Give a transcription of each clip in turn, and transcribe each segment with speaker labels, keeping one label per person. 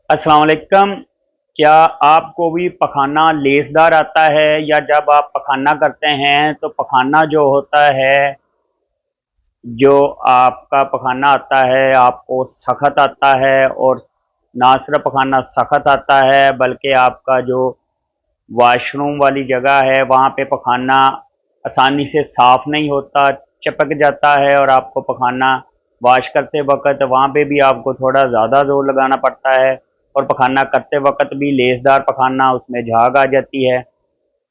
Speaker 1: अस्सलाम वालेकुम। क्या आपको भी पखाना लेसदार आता है, या जब आप पखाना करते हैं तो पखाना जो होता है, जो आपका पखाना आता है आपको सख्त आता है, और ना सिर्फ पखाना सख्त आता है बल्कि आपका जो वॉशरूम वाली जगह है वहाँ पे पखाना आसानी से साफ नहीं होता, चिपक जाता है, और आपको पखाना वॉश करते वक्त वहाँ पे भी आपको थोड़ा ज़्यादा जोर लगाना पड़ता है, और पखाना करते वक्त भी लेसदार पखाना उसमें झाग आ जाती है।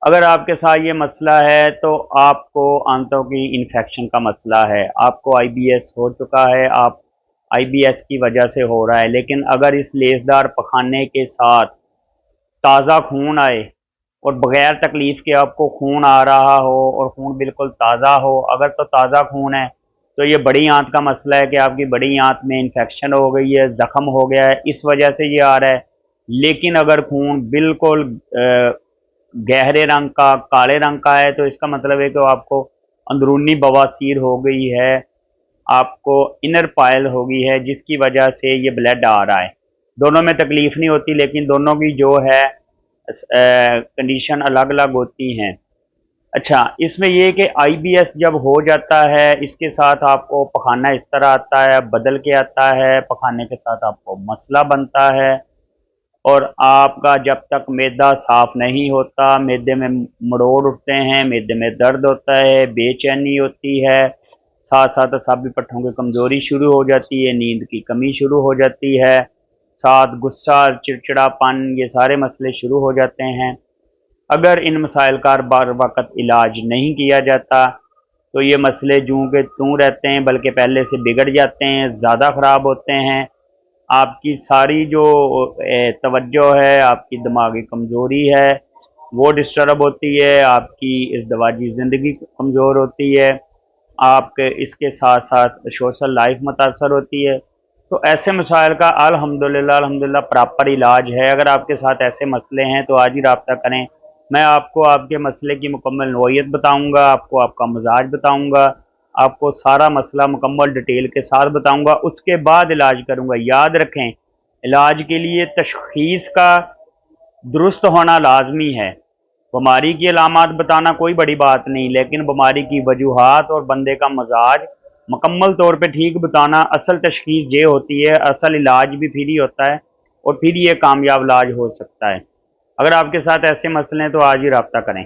Speaker 1: अगर आपके साथ ये मसला है तो आपको आंतों की इन्फेक्शन का मसला है, आपको आईबीएस हो चुका है, आप आईबीएस की वजह से हो रहा है। लेकिन अगर इस लेसदार पखाने के साथ ताज़ा खून आए और बगैर तकलीफ़ के आपको खून आ रहा हो और खून बिल्कुल ताज़ा हो, अगर तो ताज़ा खून है तो ये बड़ी आंत का मसला है कि आपकी बड़ी आंत में इन्फेक्शन हो गई है, ज़ख़म हो गया है, इस वजह से ये आ रहा है। लेकिन अगर खून बिल्कुल गहरे रंग का, काले रंग का है, तो इसका मतलब है कि आपको अंदरूनी बवासीर हो गई है, आपको इनर पायल हो गई है, जिसकी वजह से ये ब्लड आ रहा है। दोनों में तकलीफ़ नहीं होती, लेकिन दोनों की जो है कंडीशन अलग अलग होती हैं। अच्छा, इसमें ये कि आईबीएस जब हो जाता है, इसके साथ आपको पखाना इस तरह आता है, बदल के आता है, पखाने के साथ आपको मसला बनता है, और आपका जब तक मैदा साफ नहीं होता, मैदे में मरोड़ उठते हैं, मैदे में दर्द होता है, बेचैनी होती है, साथ साथ असाबी पट्टों की कमज़ोरी शुरू हो जाती है, नींद की कमी शुरू हो जाती है, साथ गुस्सा, चिड़चिड़ापन, ये सारे मसले शुरू हो जाते हैं। अगर इन मसाइल का बार वक्त इलाज नहीं किया जाता तो ये मसले जूं के त्यों रहते हैं, बल्कि पहले से बिगड़ जाते हैं, ज़्यादा ख़राब होते हैं। आपकी सारी जो तवज्जो है, आपकी दिमागी कमज़ोरी है, वो डिस्टर्ब होती है, आपकी इज़्दिवाजी ज़िंदगी कमज़ोर होती है, आपके इसके साथ साथ सोशल लाइफ मुतासर होती है। तो ऐसे मसाइल का अल्हम्दुलिल्लाह प्रॉपर इलाज है। अगर आपके साथ ऐसे मसले हैं तो आज ही रब्ता करें। मैं आपको आपके मसले की मुकम्मल नौइयत बताऊंगा, आपको आपका मिजाज बताऊंगा, आपको सारा मसला मुकम्मल डिटेल के साथ बताऊंगा, उसके बाद इलाज करूंगा। याद रखें, इलाज के लिए तशख़ीस का दुरुस्त होना लाजमी है। बीमारी की अलामात बताना कोई बड़ी बात नहीं, लेकिन बीमारी की वजूहात और बंदे का मजाज मुकम्मल तौर पे ठीक बताना असल तशख़ीस ये होती है। असल इलाज भी फिर ही होता है, और फिर ये कामयाब इलाज हो सकता है। अगर आपके साथ ऐसे मसले हैं तो आज ही रब्ता करें।